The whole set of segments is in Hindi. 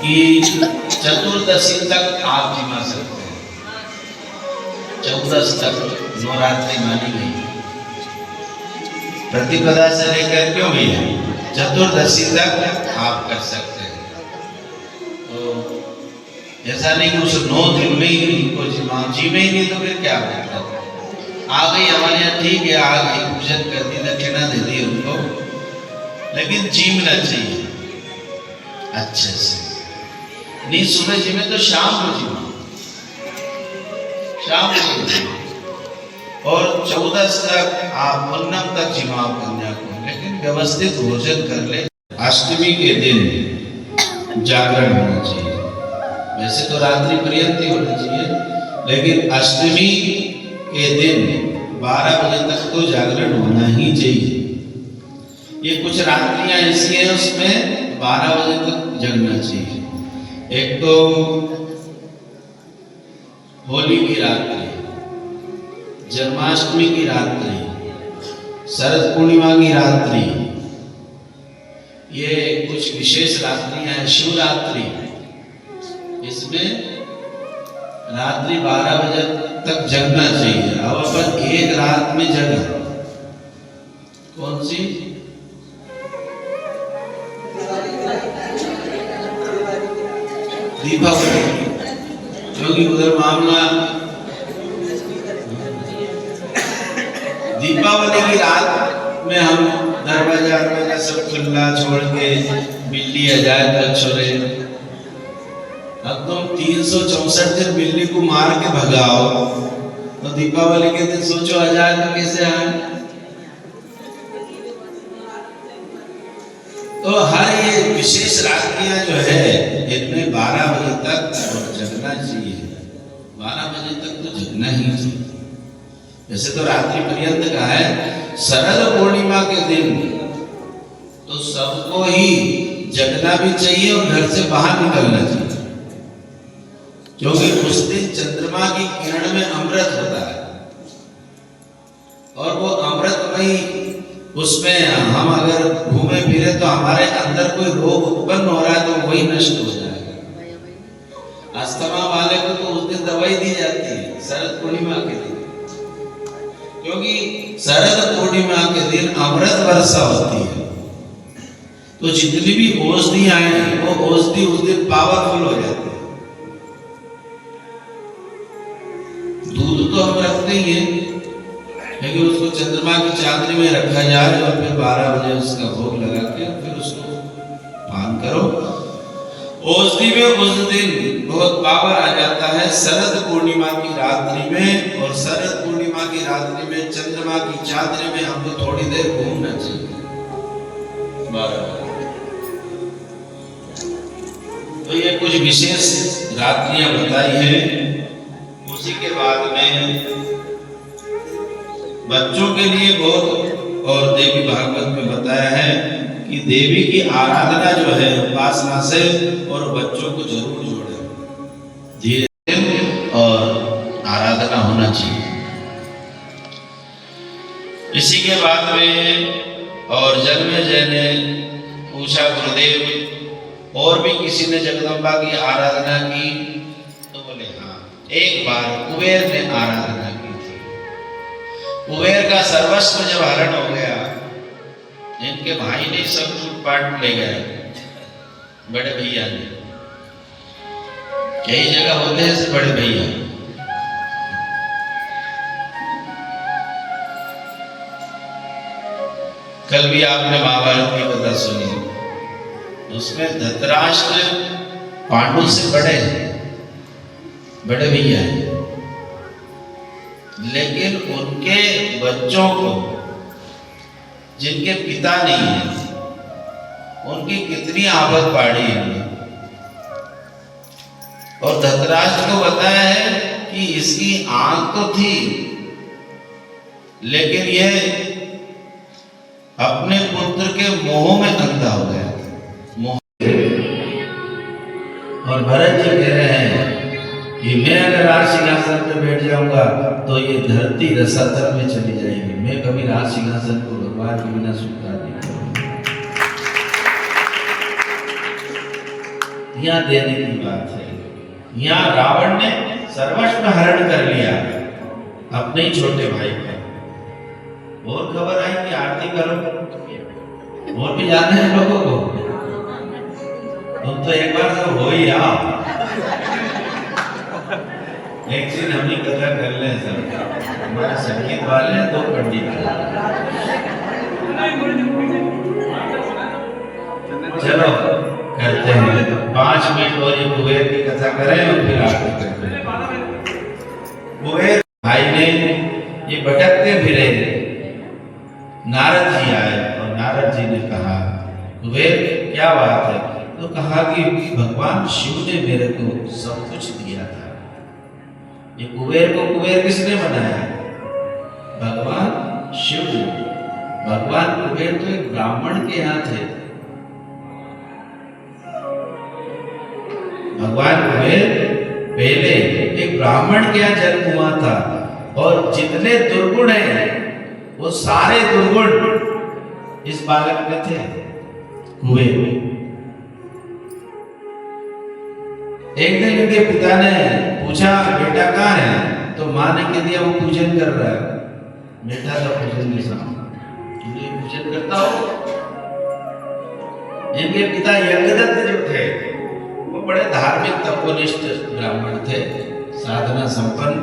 कि चतुर्दशी तक आप जिमा सकते हैं। 14 तक नवरात्रि मानी गई, प्रतिपदा से लेकर क्यों भैया चतुर्दशी तक आप कर सकते हैं। तो ऐसा नहीं कि उस 9 दिन में ही इनको जिमे ही नहीं तो फिर क्या मतलब। आ गई हमारे यहाँ ठीक है, आ गई पूजन कर दी, दक्षिणा दे दी उनको, लेकिन जीमना चाहिए अच्छे से। नहीं सुबह जिमे तो शाम को जिमा, शाम को जिमा। और 14 तक आप पूर्णम तक जिमा कन्या को, लेकिन व्यवस्थित भोजन कर ले। अष्टमी के दिन जागरण होना चाहिए, वैसे तो रात्रि पर्यंत ही होना चाहिए, लेकिन अष्टमी के दिन 12 बजे तक तो जागरण होना ही चाहिए। ये कुछ रात्रियां ऐसी हैं उसमें 12 बजे तक जगना चाहिए। एक तो होली की रात्रि, जन्माष्टमी की रात्रि, शरद पूर्णिमा की रात्रि, ये कुछ विशेष रात्रियां हैं। शिवरात्रि, इसमें रात्रि 12 बजे तक जगना चाहिए। अब अपन एक रात में जगा, कौन सी? दीपावली, क्योंकि उधर मामला दीपावली की रात में हम दरवाजा सब खुला छोड़ के बिल्ली आ जाए तक छोड़े। अब तुम 364 दिन बिल्ली को मार के भगाओ, तो दीपावली के दिन सोचो आ जाए तो कैसे आए। तो हर ये विशेष रात्रियां जो है इतने 12 बजे तक जगना चाहिए। 12 बजे तक तो जगना ही चाहिए। वैसे तो रात्रि पर्यंत का है। शरद पूर्णिमा के दिन तो सबको ही जगना भी चाहिए और घर से बाहर निकलना चाहिए, क्योंकि उस दिन चंद्रमा की किरण में अमृत होता है, और वो अमृतमयी उसमें हम अगर घूमे फिरे तो हमारे अंदर कोई रोग उत्पन्न हो रहा है तो वही नष्ट हो जाएगा। अस्थमा वाले को तो उस दिन दवाई दी जाती है शरद पूर्णिमा के दिन, क्योंकि शरद पूर्णिमा के दिन अमृत वर्षा होती है। तो जितनी भी औषधियां हैं वो औषधि उस दिन पावरफुल हो जाती है। दूध तो हम रखते ही हैं, लेकिन उसको चंद्रमा की चांदनी में रखा जाए और फिर 12 बजे उसका भोग लगा के फिर उसको पान करो। औषधि में उस दिन बहुत पावर आ जाता है शरद पूर्णिमा की रात्रि में, और शरद पूर्णिमा की रात्रि में चंद्रमा की चांदनी में हमको थोड़ी देर घूमना चाहिए। तो ये कुछ विशेष रात्रियां बताई हैं। उसी के बाद में बच्चों के लिए बहुत, और देवी भागवत में बताया है कि देवी की आराधना जो है उपासना से, और बच्चों को जरूर जोड़े, धीरे और आराधना होना चाहिए। इसी के बाद में और जन्मेजय ने पूछा, गुरुदेव और भी किसी ने जगदम्बा की आराधना की? तो बोले हाँ, एक बार कुबेर ने आराधना की थी। कुबेर का सर्वस्व जब हरण हो गया, इनके भाई ने सब लूटपाट ले गए, बड़े भैया ने। कई जगह होते हैं ऐसे बड़े भैया। कल भी आपने महाभारत की कथा सुनी, उसमें धृतराष्ट्र पांडु से बड़े भैया हैं, लेकिन उनके बच्चों को जिनके पिता नहीं है, उनकी कितनी आफत पाड़ी है। और धृतराष्ट्र को बताया है कि इसकी आंख तो थी, लेकिन यह अपने पुत्र के मोह में अंधा हो गया। और भरत जी कह रहे हैं कि मैं अगर राज सिंहासन पे बैठ जाऊंगा तो ये धरती रसातल में चली जाएगी, मैं कभी राज सिंहासन को भगवान के बिना स्वीकार नहीं करूंगा। यहाँ देने की बात है। यहाँ रावण ने सर्वस्व हरण कर लिया अपने ही छोटे भाई का। और खबर आई कि आरती करो, और भी जाने हैं लोगों को। तुम तो एक बार तो हो ही आओ, एक दिन हम ही कथा कर ले। सब हमारे संगीत वाले हैं, 2 पंडित चलो करते हैं 5 मिनट और ये कुबेर की कथा करें और फिर आरती करते हैं। कुबेर भाई ने ये भटकते फिरे, नारद जी आए और नारद जी ने कहा, कुबेर क्या बात है? तो कहा कि भगवान शिव ने मेरे को सब कुछ दिया था। ये कुबेर को कुबेर किसने बनाया? भगवान शिव ने। भगवान कुबेर तो एक ब्राह्मण के यहाँ थे। भगवान कुबेर पहले एक ब्राह्मण के यहाँ जन्म हुआ था, और जितने दुर्गुण हैं वो सारे दुर्गुण इस बालक में थे, कुबेर में। एक दिन इनके पिता ने पूछा, बेटा कहाँ है? तो माँ ने कह दिया वो पूजन कर रहा है। बेटा का पूजन नहीं समझ, पूजन करता हो। इनके पिता यज्ञदत्त जो थे वो बड़े धार्मिक तपोनिष्ठ ब्राह्मण थे, साधना संपन्न।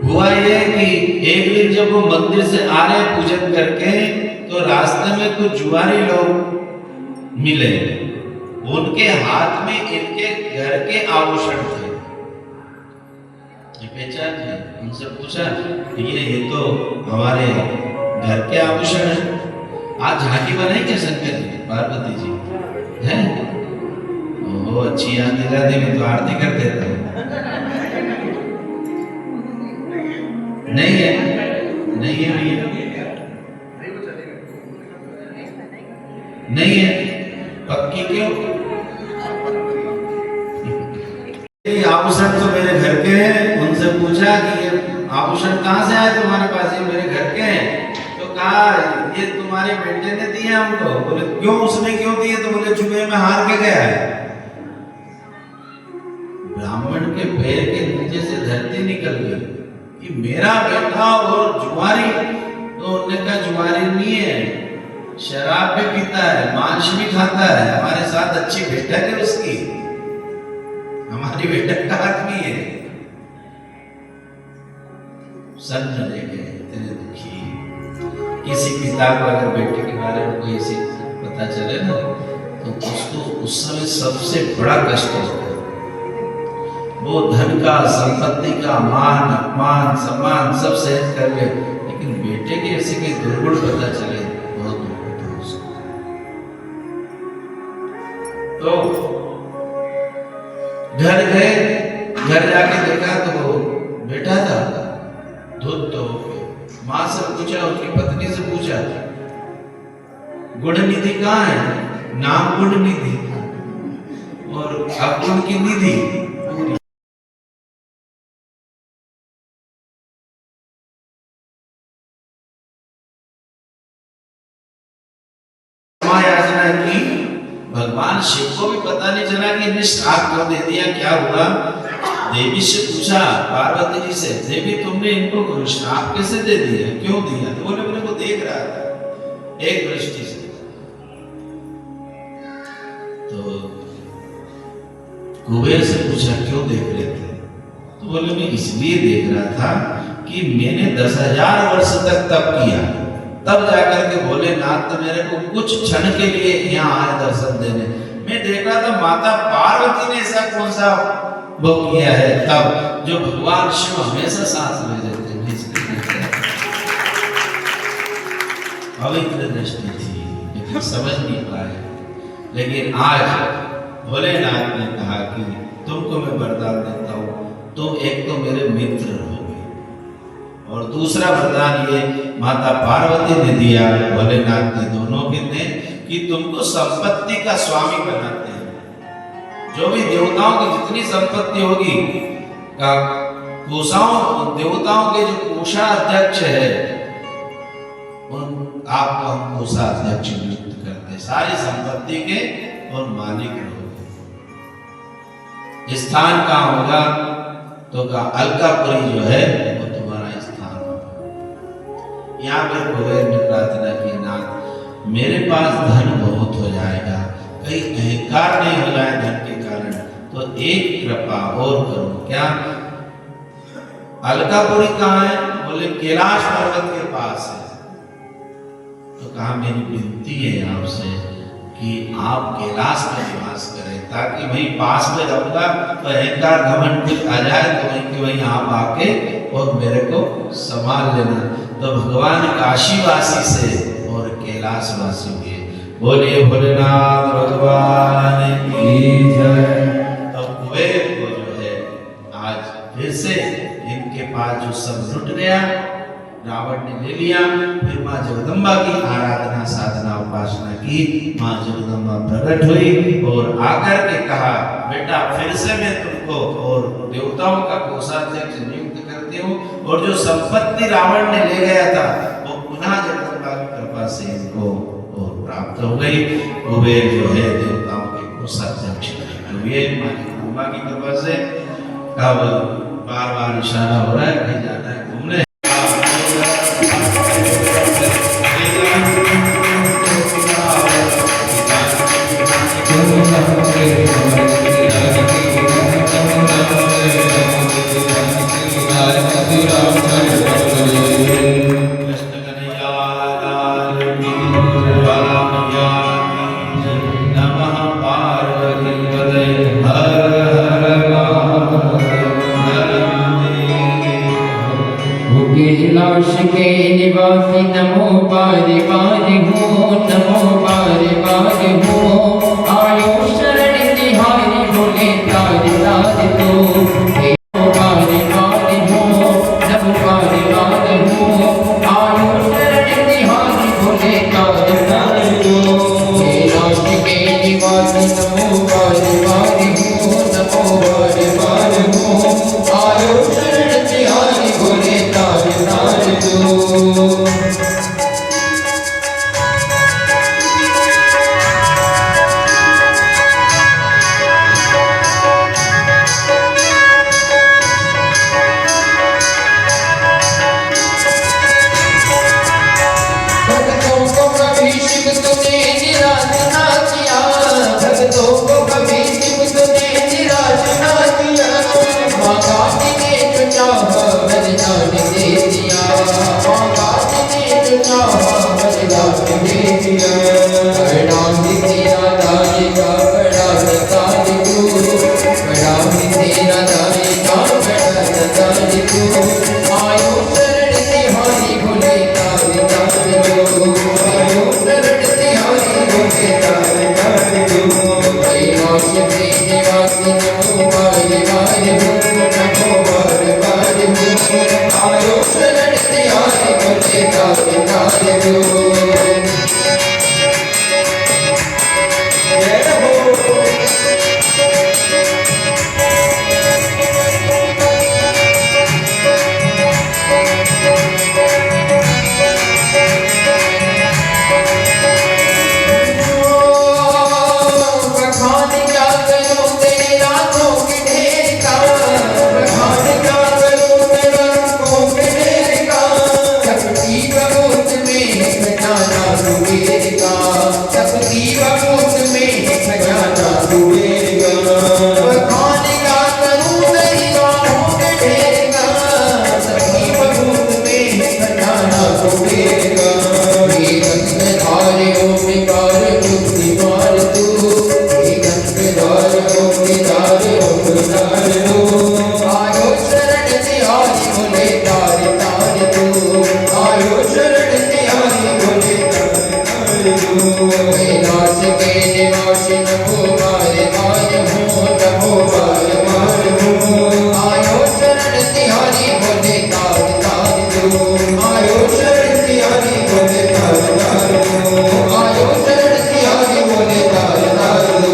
हुआ ये कि एक दिन जब वो मंदिर से आ रहे पूजन करके, तो रास्ते में कुछ जुआरी लोग मिले। उनके हाथ में इनके घर के आभूषण थे, ये पहचान थे। उनसे पूछा, ये तो हमारे घर के आभूषण हैं। आज झांकी बनाई क्या शंकर जी, पार्वती जी हैं? ओहो, अच्छी याद दिला दी, मैं तो आरती कर देता हूँ। नहीं है, नहीं है भैया, नहीं है। पक्की क्यों? ये आभूषण तो मेरे घर के हैं। उनसे पूछा कि ये आभूषण कहाँ से आए तुम्हारे पास? ये मेरे घर के हैं। तो कहा ये तुम्हारे बेटे ने दिए हमको। बोले क्यों, उसने क्यों दिए? तो बोले जुए में हार के गया है। ब्राह्मण के पैर के नीचे से धरती निकल गई कि मेरा बेटा और जुआरी। तो उन्होंने कहा जुआरी नहीं है, शराब भी पीता है, मांस भी खाता है, हमारे साथ अच्छी बैठक है उसकी, हमारी बैठक का आदमी है। सन चले गए, इतने दुखी। किसी पिता को अगर बेटे के बारे में कोई ऐसी पता चले ना, तो उसको उस समय सबसे बड़ा कष्ट होता है। वो धन का, संपत्ति का, मान अपमान सम्मान सब सहन कर ले, लेकिन बेटे के ऐसे के दुर्गुण पता चले, बहुत दुख होता है उसको। तो घर गए, घर जाके देखा तो वो बेटा था, दूध तो माँ से पूछा, उसकी पत्नी से पूछा गुण निधि कहाँ है? नाम गुण निधि और अवगुण की निधि। याचना की, भगवान शिव को भी पता नहीं चला कि इन्हें श्राप क्यों दे दिया, क्या हुआ। देवी से पूछा, पार्वती जी से, देवी तुमने इनको श्राप कैसे दे दिया, क्यों दिया? तो बोले मेरे को देख रहा था एक दृष्टि से। तो कुबेर से पूछा क्यों देख रहे थे? तो बोले मैं इसलिए देख रहा था कि मैंने 10,000 वर्ष तक तप किया, तब जाकर के भोलेनाथ तो मेरे को कुछ क्षण के लिए यहाँ आए दर्शन देने। मैं देख रहा था माता पार्वती ने ऐसा कौन सा वो किया है तब, जो भगवान शिव हमेशा सांस ले लेते हैं। पवित्र दृष्टि थी लेकिन समझ नहीं पाए। लेकिन आज भोलेनाथ ने कहा कि तुमको मैं वरदान देता हूँ, तुम एक तो मेरे मित्र रहोगे, और दूसरा वरदान ये माता पार्वती ने दिया, भोलेनाथ ने दोनों के ने, कि तुमको संपत्ति का स्वामी बनाते हैं। जो भी देवताओं की जितनी संपत्ति होगी, देवताओं के जो कोषाध्यक्ष है, उन आपको हम कोषाध्यक्ष नियुक्त करते हैं, सारी संपत्ति के और मालिक रहोगे। स्थान कहाँ होगा? तो अलकापुरी जो है वो तुम्हारा स्थान होगा। यहाँ पर कुबेर ने प्रार्थना की, नाथ मेरे पास धन बहुत हो जाएगा, कहीं अहंकार नहीं हो जाए धन के कारण, तो एक कृपा और करो। क्या? अलकापुरी कहाँ है? बोले कैलाश पर्वत के पास है। तो कहा मेरी विनती है आपसे कि आप कैलाश में निवास करें, ताकि वहीं पास में रहूंगा तो अहंकार घमंड कुछ आ जाए तो वहीं के वहीं आप आके और मेरे को संभाल लेना। तो भगवान काशीवासी से और कैलाशवासी हुए। बोलिए भोलेनाथ भगवान की जय। तो कुबेर को जो है आज फिर से इनके पास जो सब लुट गया, रावण ने ले लिया। फिर माँ जगदम्बा की आराधना साधना उपासना की। माँ जगदम्बा प्रकट हुई और आकर के कहा, बेटा फिर से मैं तुमको और देवताओं का कोषाध्यक्ष नियुक्त करती हूँ, और जो संपत्ति रावण ने ले गया था वो पुनः जगदम्बा की कृपा से इनको और प्राप्त हो गई। कुबेर जो है देवताओं के कोषाध्यक्ष हुए माँ जगदम्बा की कृपा से। अब बार बार इशारा हो रहा है कहीं जाना है घूमने। कैलाश के निवासी नमो पारे पारे हो, नमो पारे पारे हो। आयो शरण तिहारी बोले तारे तारे तो, नमो पारे पारे हो, नमो पारे पारे हो। आयो शरण तिहारी बोले तारे तारे तो। कैलाश के निवासी नमो पारे पारे हो, नमो पारे पारे हो। आयो शरण तिहारी बोले तारे तारे तो। डूबेगा, तकदीर मुझ में खजाना डूबेगा। बखानेगा करूं मेरी बाहों में ढेरेगा, तकदीर मुझ में खजाना डूबेगा। ये गंधधारे ओ बेकार मुक्ति मार तू, ये गंधधारे ओ बेकार ओ बेकार तू। आयो शरण तिहारी बोले तारे तारे तू, आयो शरण तिहारी बोले तारे तारे तू। कैलाश के निवासी नमो मारे मारे हो, नमो मारे मारे हो। आयो शरण तिहारी बोले तारे तारे तू, आयो शरण तिहारी बोले तारे तारे तू। आयो शरण तिहारी बोले तारे तारे तू,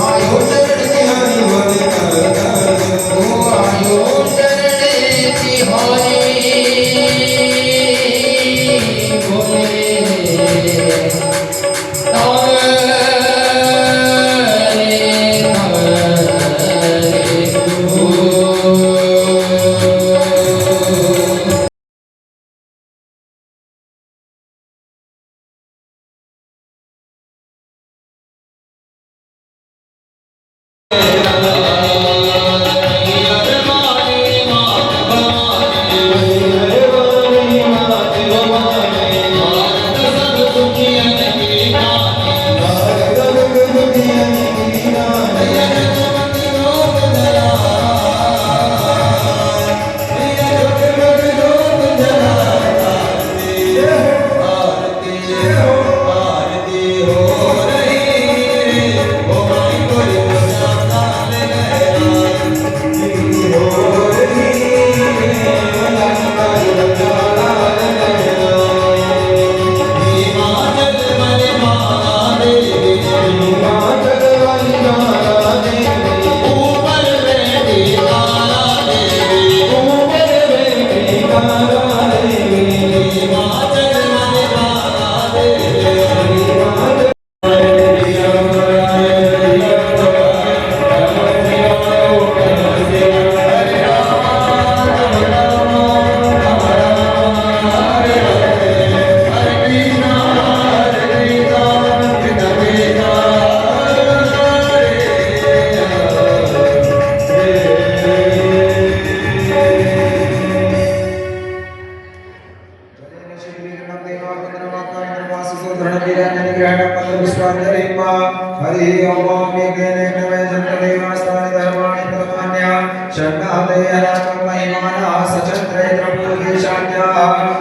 आयो शरण तिहारी बोले तारे तारे तू। आयो शरण तिहारी बोले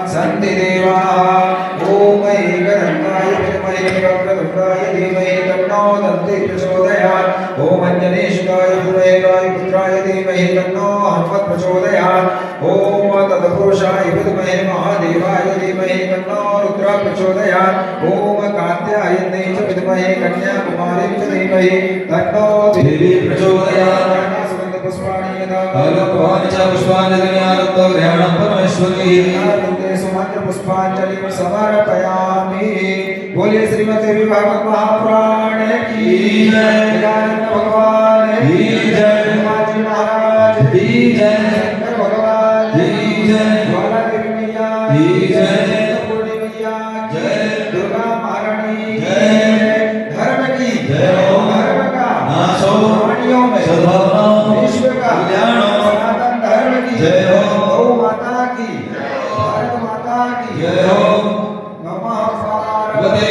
सन्ति देवाः ॐ ऐकदन्ताय विद्महे वक्रतुण्डाय धीमहि तन्नो दन्ति प्रचोदयात्। ॐ अञ्जनेशुताय विद्महे वायुपुत्राय धीमहि तन्नो हनुमत् प्रचोदयात्। ॐ तत्पुरुषाय विद्महे महादेवाय धीमहि तन्नो रुद्रः प्रचोदयात्। ॐ कात्यायने च विद्महे कन्याकुमारी च धीमहि तन्नो देवी प्रचोदयात्। पुष्पाणि यदा फलपुष्पाणि च पुष्पाणि दीनानन्दो ग्रहणं परमेश्वरी सुमंत्र पुष्पांजलि समर्पयामि। बोले श्रीमती विभागवत महापुराण की जय, भगवान की जय, माजी महाराज की जय, शंकर भगवान की जय, ज्वाला देवी मैया की जय, पूर्णी मैया जय, दुर्गा महारानी जय, धर्म की जय, धर्म का नाश हो, प्राणियों में सद्भावना, विश्व का कल्याण हो, सनातन धर्म की जय हो, गौ माता की, भारत माता की जय हो। नमः पार्वती